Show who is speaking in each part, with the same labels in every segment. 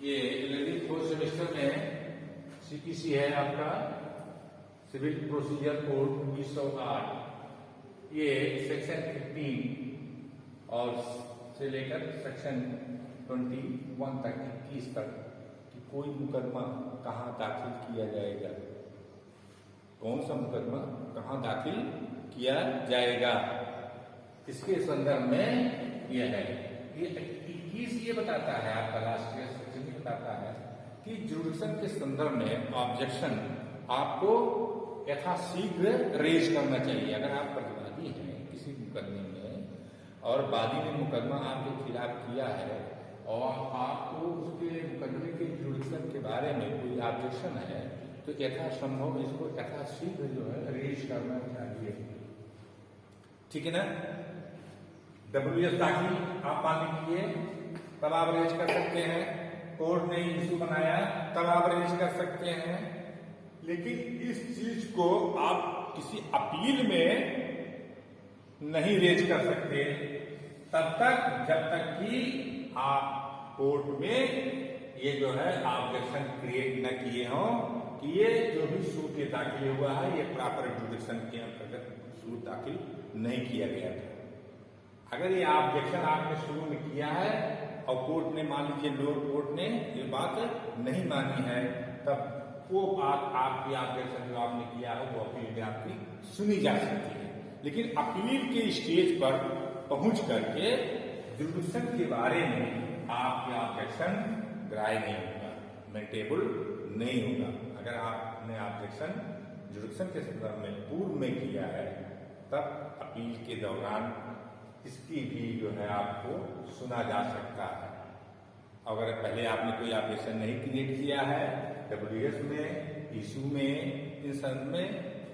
Speaker 1: ये already 4th semester में CPC है आपका, सिविल प्रोसीजर कोड 1908। ये सेक्शन 15 और से लेकर सेक्शन 21 तक 21 तक कि कोई मुकदमा कहाँ दाखिल किया जाएगा, कौन सा मुकदमा कहाँ दाखिल किया जाएगा, इसके संदर्भ में यह है। ये 21 ये बताता है, आपका लास्ट ईयर सेक्शन में बताता है कि जुडिक्शन के संदर्भ में ऑब्जेक्शन आपको यथाशीघ्र रेज करना चाहिए। अगर आप प्रतिवादी हैं किसी मुकदमे में और वादी ने मुकदमा आपके खिलाफ किया है और आपको उसके मुकदमे के जुडिक्शन के बारे में कोई ऑब्जेक्शन है तो यथासंभव इसको यथाशीघ्र जो है रेज करना चाहिए। ठीक है ना। WS दाखिल आप मान लीजिए तब आप रेज कर सकते हैं, कोर्ट ने इशू बनाया तब आप रेज कर सकते हैं। लेकिन इस चीज को आप किसी अपील में नहीं रेज कर सकते तब तक जब तक कि आप कोर्ट में ये जो है ऑब्जेक्शन क्रिएट न किए हों कि ये जो भी सूट ये दाखिल हुआ है ये प्रॉपर जुडिक्शन के अंतर्गत सूट दाखिल नहीं किया गया था। अगर ये ऑब्जेक्शन आपने शुरू में किया है और कोर्ट ने मान लीजिए लोअर कोर्ट ने ये बात नहीं मानी है तब वो बात आपकी ऑब्जेक्शन जो आपने किया है वो अपील में आपकी सुनी जा सकती है। लेकिन अपील के स्टेज पर पहुंच करके जुडिक्शन के बारे में आपके ऑब्जेक्शन ग्राह्य नहीं होगा, मेंटेबल नहीं होगा। अगर आपने ऑब्जेक्शन जुडिक्शन के संदर्भ में पूर्व में किया है तब अपील के दौरान इसकी भी जो है आपको सुना जा सकता है। अगर पहले आपने कोई ऑब्जेक्शन नहीं क्रिएट किया है WS में, इशू में, इन सब में,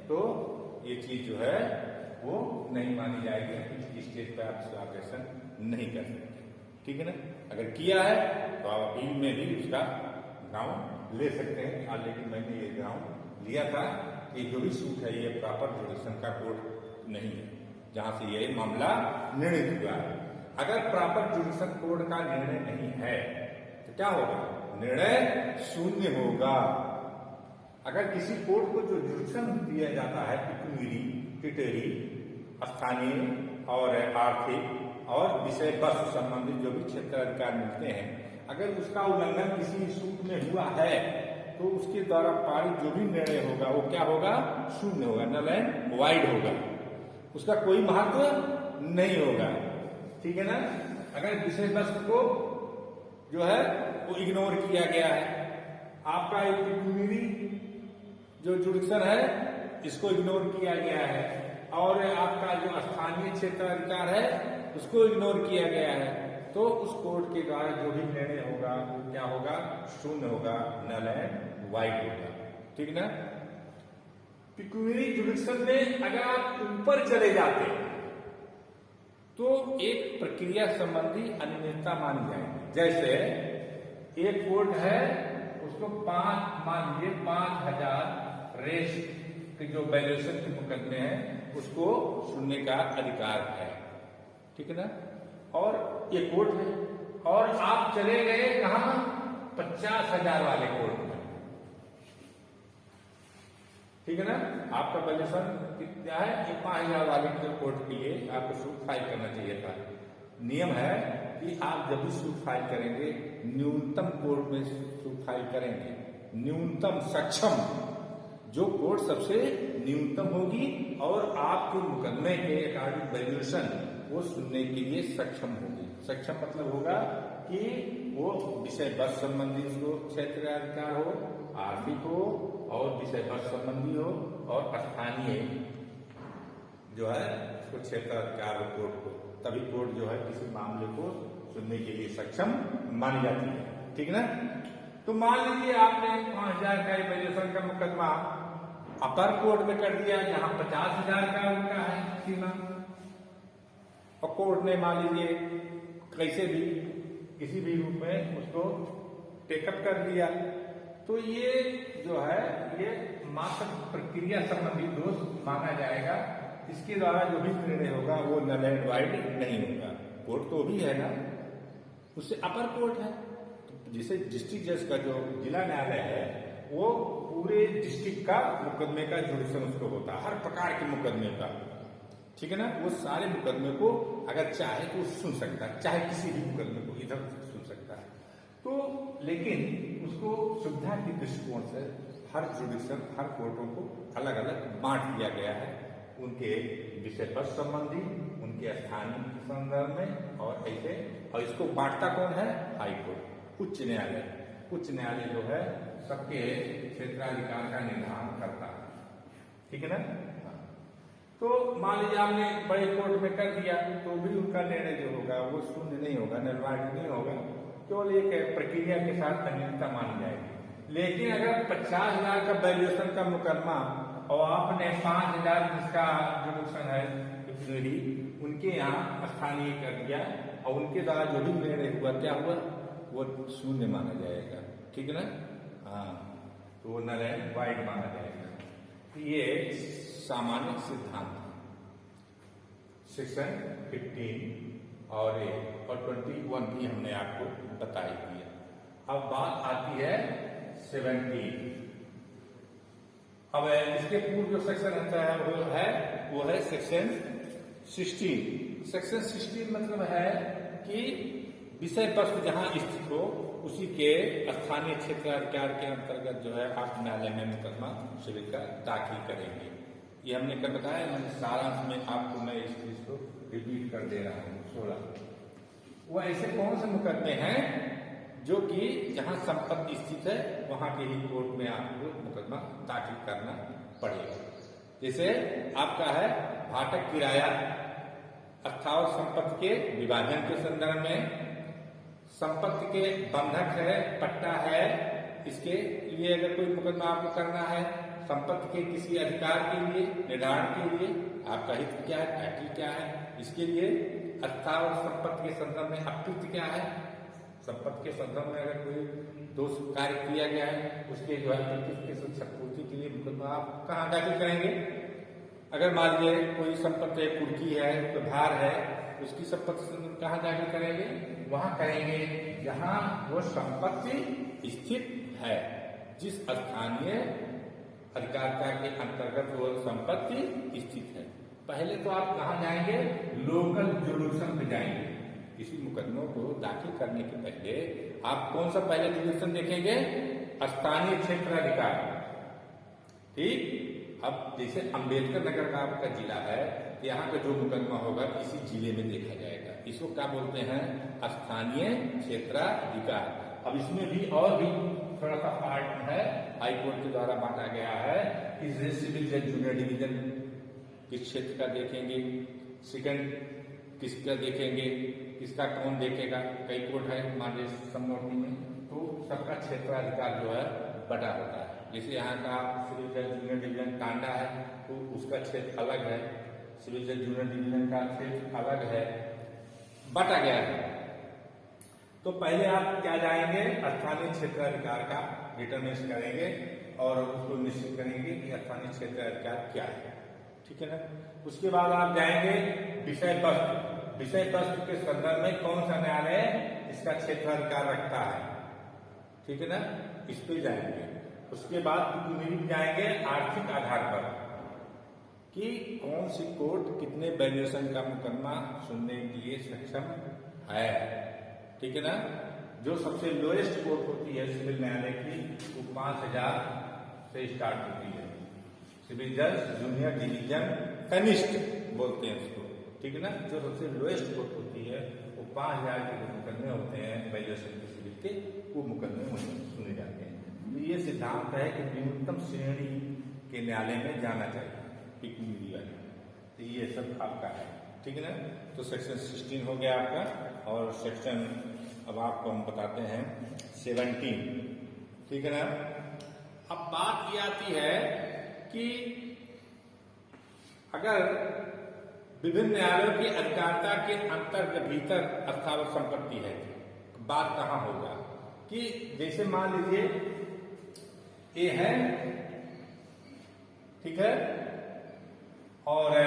Speaker 1: तो ये चीज जो है वो नहीं मानी जाएगी, इस स्टेज पर आप ऑब्जेक्शन नहीं कर सकते। ठीक है ना। अगर किया है तो आप अपील में भी उसका ग्राउंड ले सकते हैं। लेकिन मैंने ये ग्राउंड लिया था कि जो भी सूट है ये प्रॉपर जुडिक्शन का कोर्ट नहीं है जहां से ये मामला निर्णित हुआ है। अगर प्रॉपर जुडिक्शन कोर्ट का निर्णय नहीं है तो क्या होगा, निर्णय शून्य होगा। अगर किसी कोर्ट को जो जुडिक्शन दिया जाता है पिक्यूनियरी, टिटरी, स्थानीय और आर्थिक और विषय वस्तु संबंधित जो भी क्षेत्राधिकार मिलते हैं, अगर उसका उल्लंघन किसी सूट में हुआ है तो उसके द्वारा पारित जो भी निर्णय होगा वो क्या होगा, शून्य होगा, नल एंड वाइड होगा, उसका कोई महत्व नहीं होगा। ठीक है ना। अगर विषय वस्तु को जो है वो इग्नोर किया गया है, आपका एक पिक्यूनियरी जो जुडिक्शन है इसको इग्नोर किया गया है और आपका जो स्थानीय क्षेत्राधिकार है उसको इग्नोर किया गया है, तो उस कोर्ट के द्वारा जो भी निर्णय होगा वो क्या होगा, शून्य होगा, नल एंड वाइड होगा। ठीक ना। पिक्यूनियरी जुडिक्शन में अगर आप ऊपर चले जाते तो एक प्रक्रिया संबंधी अनियमितता मानी जाएगी। जैसे एक कोर्ट है उसको मान लीजिए 5000 रेस के जो वैल्यूएशन के मुकदमे हैं उसको सुनने का अधिकार है। ठीक है ना। और ये कोर्ट है और आप चले गए कहां, 50,000 वाले कोर्ट में। ठीक है ना। आपका वैल्यूएशन कितना है, ये 5,000 वाले कोर्ट के लिए आपको सूट फाइल करना चाहिए था। नियम है कि आप जब भी सूट फाइल करेंगे न्यूनतम कोर्ट में सूट फाइल करेंगे, न्यूनतम सक्षम जो कोर्ट सबसे न्यूनतम होगी और आपके मुकदमे के अकॉर्डिंग वैल्यूएशन वो सुनने के लिए सक्षम होगी। सक्षम मतलब होगा कि वो विषय वस्तु संबंधी उसको क्षेत्राधिकार हो, आर्थिक हो और विषय वस्तु संबंधी हो और स्थानीय जो है उसको क्षेत्राधिकार हो कोर्ट को, तभी कोर्ट जो है किसी मामले को सुनने के लिए सक्षम मानी जाती है। ठीक ना। तो मान लीजिए आपने 5,000 का वैल्यूएशन का मुकदमा अपर कोर्ट में कर दिया जहां 50,000 का उनका है सीमा, और कोर्ट ने मान लीजिए कैसे भी किसी भी रूप में उसको टेकअप कर दिया, तो ये जो है ये मात्र प्रक्रिया संबंधी दोष माना जाएगा। इसके द्वारा जो भी निर्णय होगा वो नल एंड वाइड नहीं होगा। कोर्ट तो भी है ना, उससे अपर कोर्ट है, तो जिसे डिस्ट्रिक्ट जज का जो जिला न्यायालय है वो पूरे डिस्ट्रिक्ट का मुकदमे का जुडिशन उसको होता है, हर प्रकार के मुकदमे का, ठीक है ना। वो सारे मुकदमे को अगर चाहे तो सुन सकता है, चाहे किसी भी मुकदमे को इधर सुन सकता है। तो लेकिन उसको सुविधा के दृष्टिकोण से हर जुडिशन, हर कोर्टों को अलग अलग बांट दिया गया है, उनके विषय पर संबंधी, उनके स्थानीय के संदर्भ में, और ऐसे। और इसको बांटता कौन है? हाई कोर्ट, उच्च न्यायालय। उच्च न्यायालय जो है सबके क्षेत्राधिकार का निर्धारण करता है, ठीक है ना। तो मान लीजिए आपने बड़े कोर्ट में कर दिया तो भी उनका निर्णय जो होगा वो शून्य नहीं होगा, निर्वाचित नहीं होगा, केवल एक प्रक्रिया के साथ अनियमितता मानी जाएगी। लेकिन अगर 50,000 का वैल्यूएशन का मुकदमा और आपने 5,000 जिसका जुडिशन है उनके यहाँ स्थानीय कर दिया और उनके द्वारा जो भी निर्णय हुआ क्या हुआ, वो शून्य माना जाएगा, ठीक है ना। हाँ, तो वो नल एंड वाइड माना जाएगा। ये सामान्य सिद्धांत सेक्शन 15 और 21 की हमने आपको बताई दिया। अब बात आती है 17। अब इसके पूर्व जो सेक्शन आता है वो है सेक्शन 16। सेक्शन 16 मतलब है कि विषय वस्तु जहां स्थित हो उसी के स्थानीय क्षेत्राधिकार के अंतर्गत जो है आप न्यायालय में मुकदमा स्वीकृत दाखिल करेंगे। ये हमने कल बताया, मैंने सारांश में आपको मैं इस चीज को रिपीट कर दे रहा हूँ। 16 वो ऐसे कौन से मुकदमे हैं जो कि जहां संपत्ति स्थित है वहां के ही कोर्ट में आपको मुकदमा दाखिल करना पड़ेगा। जैसे आपका है भाटक किराया, अस्थावर संपत्ति के विभाजन के संदर्भ में, संपत्ति के बंधक है, पट्टा है, इसके लिए अगर कोई मुकदमा आपको करना है, संपत्ति के किसी अधिकार के लिए निर्धारण के लिए आपका हित क्या है, टाइटल क्या है, इसके लिए अस्थावर संपत्ति के संदर्भ में अपकृत्य क्या है, संपत्ति के संदर्भ में अगर कोई दोष कार्य किया गया है उसके जो है क्षतिपूर्ति के लिए मुकदमा आप कहाँ दाखिल करेंगे। अगर मान लीजिए कोई संपत्ति कुर्की है, प्रभार है, उसकी संपत्ति कहाँ दाखिल करेंगे? वहां करेंगे जहां वो संपत्ति स्थित है, जिस स्थानीय अधिकारिता के अंतर्गत वो संपत्ति स्थित है। पहले तो आप कहाँ जाएंगे? लोकल जुडिशन पे जाएंगे। किसी मुकदमों को दाखिल करने के पहले आप कौन सा पहले जुडिशन देखेंगे? स्थानीय क्षेत्राधिकार, ठीक। अब जैसे अंबेडकर नगर का आपका जिला है, यहाँ का जो मुकदमा होगा इसी जिले में देखा जाएगा। इसको क्या बोलते हैं? स्थानीय क्षेत्राधिकार। अब इसमें भी और भी थोड़ा सा पार्ट है, हाई कोर्ट के द्वारा बांटा गया है कि सिविल जज जूनियर डिवीजन किस क्षेत्र का देखेंगे, सेकंड किसका देखेंगे, किसका कौन देखेगा। कई कोर्ट है मान लीजिए समवर्ती में, तो सबका क्षेत्राधिकार जो है बटा होता है। जैसे यहाँ का सिविल जज जूनियर डिवीजन टांडा है तो उसका क्षेत्र अलग है, सिविल जज जूनियर डिवीजन का क्षेत्र अलग है, बटा गया है। तो पहले आप क्या जाएंगे? स्थानीय क्षेत्राधिकार का डिटरमिनेशन करेंगे और उसको निश्चित करेंगे कि स्थानीय क्षेत्राधिकार क्या है, ठीक है ना। उसके बाद आप जाएंगे विषय वस्तु। विषय वस्तु के संदर्भ में कौन सा न्यायालय इसका क्षेत्राधिकार रखता है, ठीक है ना, इस पे जाएंगे। उसके बाद जाएंगे आर्थिक आधार पर कि कौन सी कोर्ट कितने वैल्यूएशन का मुकदमा सुनने के लिए सक्षम है, ठीक है ना। जो सबसे लोएस्ट कोर्ट होती है सिविल न्यायालय की वो 5,000 से स्टार्ट होती है। सिविल जज जूनियर डिवीजन कनिष्ठ बोलते हैं उसको, ठीक है ना। जो सबसे लोएस्ट कोर्ट होती है वो 5,000 के जो मुकदमे होते हैं वैल्यूएशन के सिविल के, वो मुकदमे सुने जाते हैं। तो ये सिद्धांत है कि न्यूनतम श्रेणी के न्यायालय में जाना चाहिए पिक्यूरी वाले। तो ये सब आपका है, ठीक है ना। तो सेक्शन 16 हो गया आपका। और सेक्शन अब आपको हम बताते हैं 17, ठीक है ना। अब बात ये आती है कि अगर विभिन्न न्यायालयों की अधिकारिता के अंतर्गत भीतर अस्थावर संपत्ति है, बात कहां होगा कि जैसे मान लीजिए ये है, ठीक है, और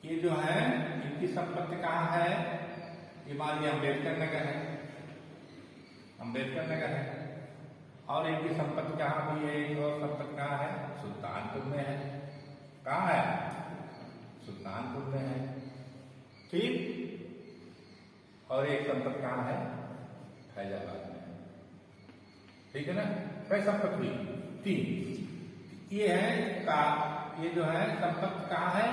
Speaker 1: ये जो है इनकी संपत्ति कहां है? ये मान लिया अम्बेडकर नगर है, अम्बेडकर नगर है। और एक की संपत्ति कहाँ भी है, एक और संपत्ति कहाँ है, सुल्तानपुर में है। कहाँ है, सुल्तानपुर में है, ठीक। और एक संपत्ति कहाँ है, फैजाबाद में है, ठीक है ना। कई संपत्ति, 3। ये है का, ये जो है संपत्ति कहाँ है,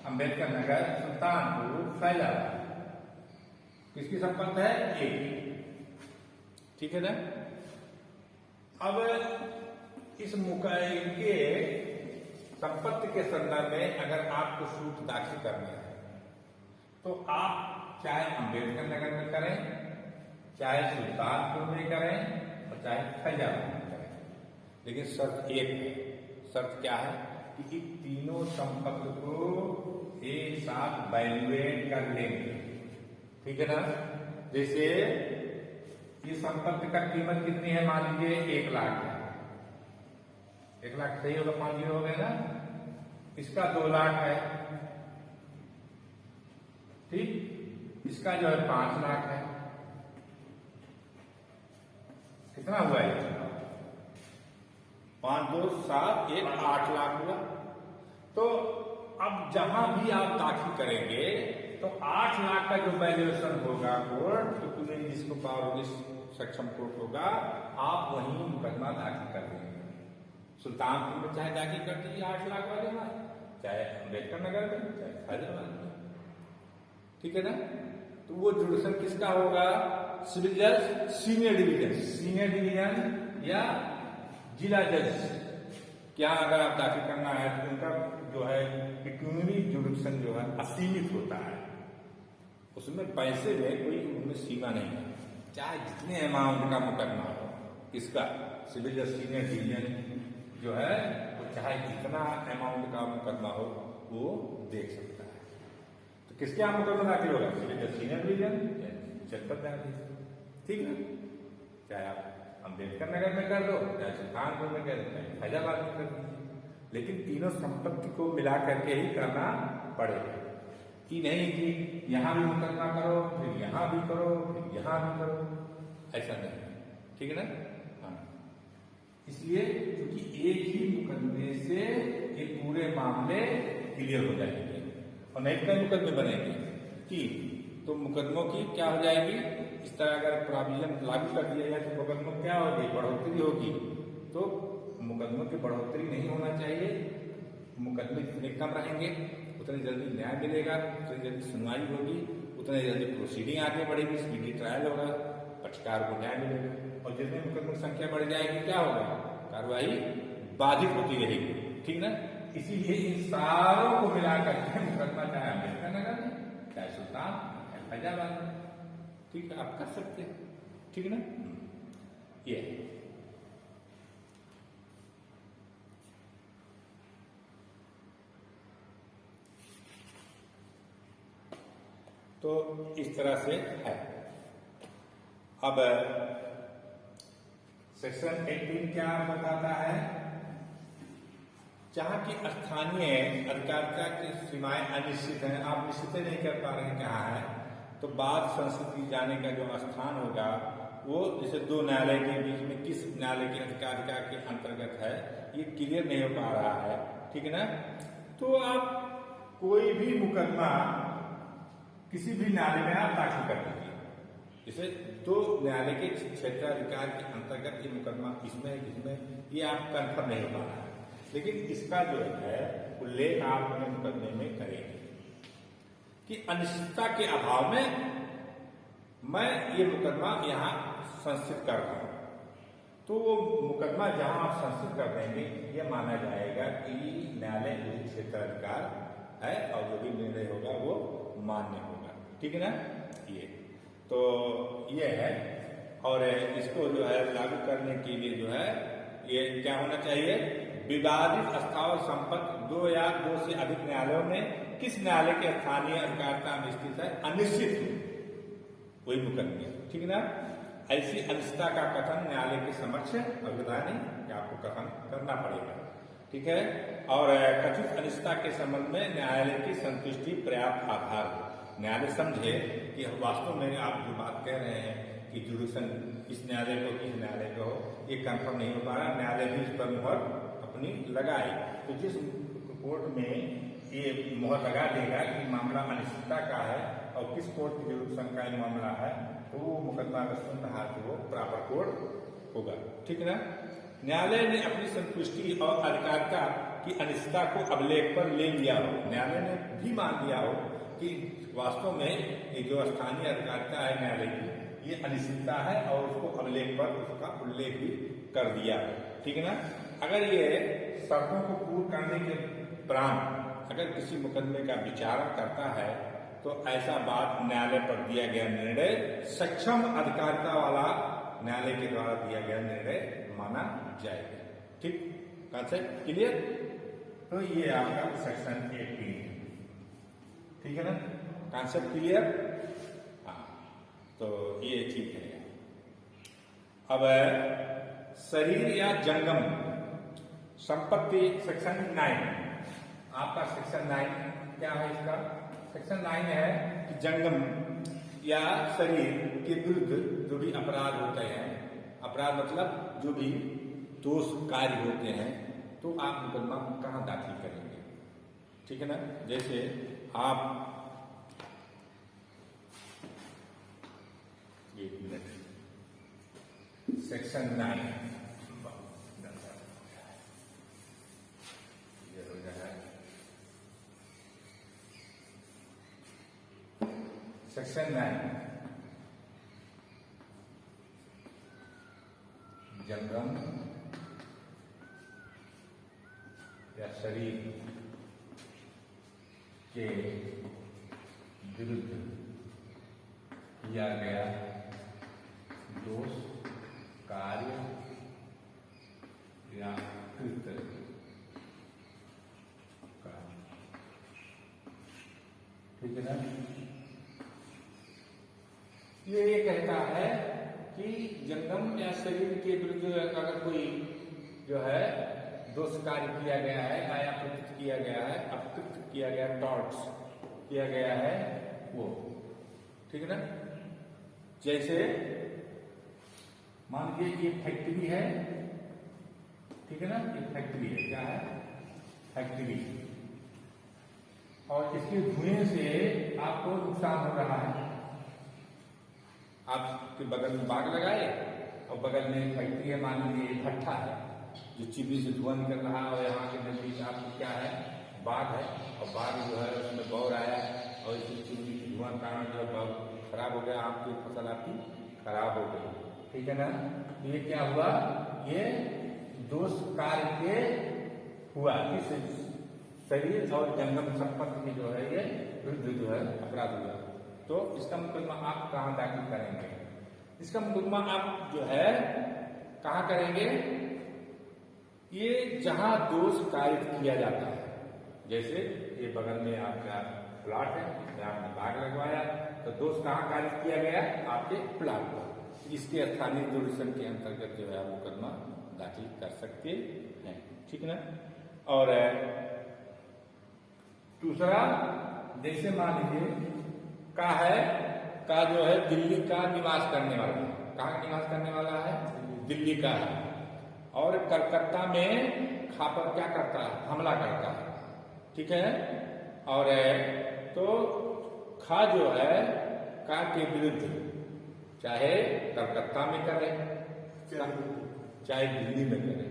Speaker 1: अम्बेडकर नगर, सुल्तानपुर, फैजाबाद। किसकी संपत्ति है, एक, ठीक है ना। अब इस मुकदमे संपत्ति के संदर्भ में अगर आपको सूट दाखिल करना है तो आप चाहे अम्बेडकर नगर में करें, चाहे सुल्तानपुर में करें और चाहे फैजाबाद में करें, लेकिन शर्त एक है। शर्त क्या है कि इन तीनों संपत्ति को एक साथ वैल्यूएट कर लेंगे, ठीक है ना। जैसे ये संपत्ति का कीमत कितनी है, मान लीजिए 1 लाख है, 1 लाख सही होगा, 5 जीरो हो गए ना। इसका 2 लाख है, ठीक। इसका जो है 5 लाख है, कितना हुआ है, 5 2 7 1 8 लाख हुआ। तो अब जहां भी आप दाखिल करेंगे तो 8 लाख का जो वैल्यूएशन होगा कोर्ट, तो तुम्हें जिसको पावर होगी सक्षम कोर्ट होगा, आप वहीं मुकदमा दाखिल कर देंगे। सुल्तानपुर में चाहे दाखिल कर दीजिए 8 लाख वाले में, चाहे अम्बेडकर नगर में, चाहे फैजाबाद में, ठीक है ना। तो वो जुडिशन किसका होगा, सिविल जज सीनियर डिवीजन, सीनियर डिवीजन या जिला जज। क्या अगर आप दाखिल करना है तो उनका जो है पिक्यूनरी जुडिशन जो है असीमित होता है, उसमें पैसे में कोई उनमें सीमा नहीं है, चाहे जितने अमाउंट का मुकदमा हो। इसका सिविल जज सीनियर डिवीजन जो है वो चाहे जितना अमाउंट का मुकदमा हो वो देख सकता है। तो किसके यहाँ मुकदमा दाखिल होगा, सिविल जज सीनियर डिवीजन, जनपद न्यायाधीश, ठीक है। चाहे आप अम्बेडकर नगर में कर दो, चाहे सुल्तानपुर में कर दो, चाहे फैजाबाद में कर दीजिए, लेकिन तीनों संपत्ति को मिला करके ही करना पड़ेगा। कि नहीं कि यहां भी मुकदमा करो, फिर यहां भी करो, फिर यहां भी करो, ऐसा नहीं, ठीक है ना। हाँ, इसलिए क्योंकि एक ही मुकदमे से ये पूरे मामले क्लियर हो जाएंगे और नहीं कई मुकदमे बनेंगे कि तो मुकदमों की क्या हो जाएगी, इस तरह अगर प्रोविजन लागू कर दिया जाए तो मुकदमों क्या होगी, बढ़ोतरी होगी। तो मुकदमों की बढ़ोतरी नहीं होना चाहिए, मुकदमे जितने कम रहेंगे उतनी जल्दी न्याय मिलेगा, उतनी जल्दी सुनवाई होगी, उतनी जल्दी प्रोसीडिंग आगे बढ़ेगी, स्पीडी ट्रायल होगा, पक्षकार को न्याय मिलेगा। और जितने मुकदमों की संख्या बढ़ जाएगी क्या होगा, कार्रवाई बाधित होती रहेगी, ठीक ना। इसीलिए इन सारों को मिलाकर के मुकदमा चाहे अम्बेडकर नगर में, चाहे सुल्तान, चाहे फैजाबाद में, ठीक है, आप कर सकते हैं, ठीक है ना। ये तो इस तरह से है। अब सेक्शन 18 क्या बताता है, जहां की स्थानीय अधिकारिता की सीमाएं अनिश्चित हैं, आप निश्चित नहीं कर पा रहे हैं कहाँ है, तो बाद संस्कृति जाने का जो स्थान होगा वो जैसे 2 न्यायालय के बीच में किस न्यायालय की अधिकारिता के अंतर्गत है ये क्लियर नहीं हो पा रहा है, ठीक है ना। तो आप कोई भी मुकदमा किसी भी न्यायालय में आप दाखिल कर दीजिए, जैसे 2 न्यायालय के क्षेत्राधिकार के अंतर्गत ये मुकदमा इसमें ये आप कंफर्म नहीं हो पा रहा है, लेकिन इसका जो है उल्लेख आप अपने मुकदमे में करेंगे कि अनिश्चितता के अभाव में मैं ये मुकदमा यहाँ संस्थित कर रहा हूँ। तो वो मुकदमा जहां आप संस्थित कर देंगे यह माना जाएगा कि न्यायालय क्षेत्राधिकार है और जो भी निर्णय होगा वो मान्य होगा, ठीक है ना। ये तो ये है, और इसको जो है लागू करने के लिए जो है ये क्या होना चाहिए, विवादित स्थावर संपत्ति 2 या 2 से अधिक न्यायालयों में किस न्यायालय के स्थानीय अधिकारिता में स्थित है अनिश्चित वही मुकदमे, ठीक है ना। ऐसी अनिश्चितता का कथन न्यायालय के समक्ष अवधानी आपको कथन करना पड़ेगा, ठीक है। और कथित अनिश्चितता के संबंध में न्यायालय की संतुष्टि पर्याप्त आधार, न्यायालय समझे कि वास्तव में आप जो बात कह रहे हैं कि जुडिशन इस न्यायालय को इस न्यायालय को हो, ये कंफर्म नहीं हो पा रहा, न्यायालय भी इस पर मुहर अपनी लगाए। तो जिस कोर्ट में ये मुहर लगा देगा कि मामला अनिश्चितता का है और किस कोर्ट की जुडिशन का ये मामला है, तो वो मुकदमा अगर सुन रहा है तो वो प्रॉपर कोर्ट होगा। ठीक है ना। न्यायालय ने अपनी संतुष्टि और अधिकारिता की अनिश्चितता को अभिलेख पर ले लिया हो, न्यायालय ने भी मान लिया हो कि वास्तव में ये जो स्थानीय अधिकारिता है न्यायालय की, ये अनिश्चितता है और उसको अभिलेख पर उसका उल्लेख भी कर दिया। ठीक है ना। अगर ये शर्तों को पूर्ण करने के उपरांत अगर किसी मुकदमे का विचारण करता है तो ऐसा बात न्यायालय पर दिया गया निर्णय सक्षम अधिकारिता वाला न्यायालय के द्वारा दिया गया निर्णय माना जाएगा। ठीक, कॉन्सेप्ट क्लियर। तो ये आपका सेक्शन 18, ठीक है ना, कॉन्सेप्ट क्लियर। हाँ, तो ये ठीक है। अब शरीर या जंगम संपत्ति सेक्शन 9, आपका सेक्शन 9 क्या है? इसका सेक्शन 9 है कि जंगम या शरीर के विरुद्ध जो भी अपराध होते हैं, अपराध मतलब जो भी दोष कार्य होते हैं, तो आप मुकदमा कहाँ दाखिल करेंगे? ठीक है ना। जैसे आप एक मिनट, सेक्शन 9 ये हो रहा है। सेक्शन 9 जंगम या शरीर के विरुद्ध किया गया दोष कार्य या कृत्य का, ठीक है ना। ये कहता है कि जंगम या शरीर के विरुद्ध अगर कोई जो है दोष कार्य किया गया है या अपकृत किया गया है, अपकृत किया गया, टॉर्ट्स किया गया है वो, ठीक है ना। जैसे मान लीजिए ये फैक्ट्री है, ठीक है ना, ये फैक्ट्री है, क्या है? फैक्ट्री। और इसके धुएं से आपको नुकसान हो रहा है। आपके बगल में बाग लगाए और बगल में फैक्ट्री है, मान लीजिए भट्ठा है जो चिमनी से धुआं निकल रहा है, और यहाँ के नजदीक आपको क्या है? बाग है, और बाग जो है उसमें बौर आया और इस चिमनी के धुआं कारण जो है खराब हो गया, आपकी फसल आपकी खराब हो गई, ठीक है ना। तो ये क्या हुआ? ये दोष कार्य के हुआ, इस शरीर और जंगम संपत्ति की जो है ये विरुद्ध जो है अपराध हुआ। तो इसका मुकदमा आप कहाँ दाखिल करेंगे? इसका मुकदमा आप जो है कहाँ करेंगे? ये जहां दोष कार्य किया जाता है, जैसे ये बगल में आपका प्लाट है, आपने बाग लगवाया, तो दोष कहाँ कार्य किया गया? आपके प्लाट पर। इसके स्थानीय जुडिशन के अंतर्गत जो है आप मुकदमा दाखिल कर सकते हैं, ठीक है ना। और दूसरा, जैसे मान लीजिए का जो है दिल्ली का निवास करने वाला है, कहाँ निवास करने वाला है? दिल्ली का है, और कलकत्ता में खा पर क्या करता है? हमला करता है, ठीक है। और तो खा जो है का के विरुद्ध चाहे कलकत्ता में करे चाहे दिल्ली में करे।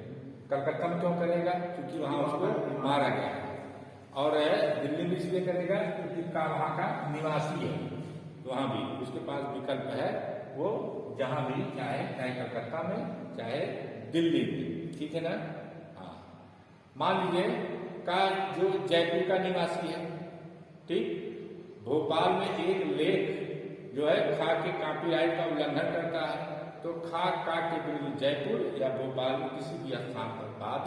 Speaker 1: कलकत्ता में क्यों करेगा? क्योंकि वहां उसको मारा गया है, और दिल्ली में इसलिए करेगा क्योंकि वहां का निवासी है, तो वहां भी उसके पास विकल्प है, वो जहां भी चाहे कलकत्ता में चाहे दिल्ली में, ठीक है ना। हाँ, मान लीजिए का जो जयपुर का निवासी है, ठीक, भोपाल में एक लेख जो है खा के कॉपीराइट का उल्लंघन करता है, तो खा का के विरुद्ध जयपुर या भोपाल में किसी भी स्थान पर वाद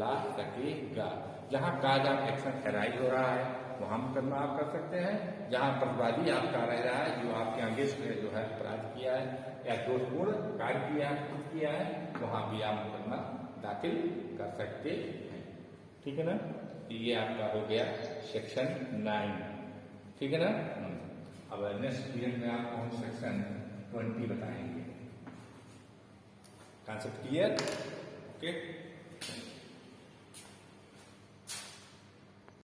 Speaker 1: ला सकेगा। जहां कायदा एक्शन एराइज हो रहा है वहां मुकदमा आप कर सकते हैं, जहां प्रतिवादी आपका रह रहा है, जो आपके अगेंस्ट में जो है अपराध किया है या दोषपूर्ण कार्य किया है, कुछ किया है, वहां भी आप मुकदमा दाखिल कर सकते हैं, ठीक है ना। ये आपका हो गया सेक्शन 9, ठीक है ना। अब नेक्स्ट पीरियड में आपको हम सेक्शन 20 बताएंगे। Concept clear? ओके।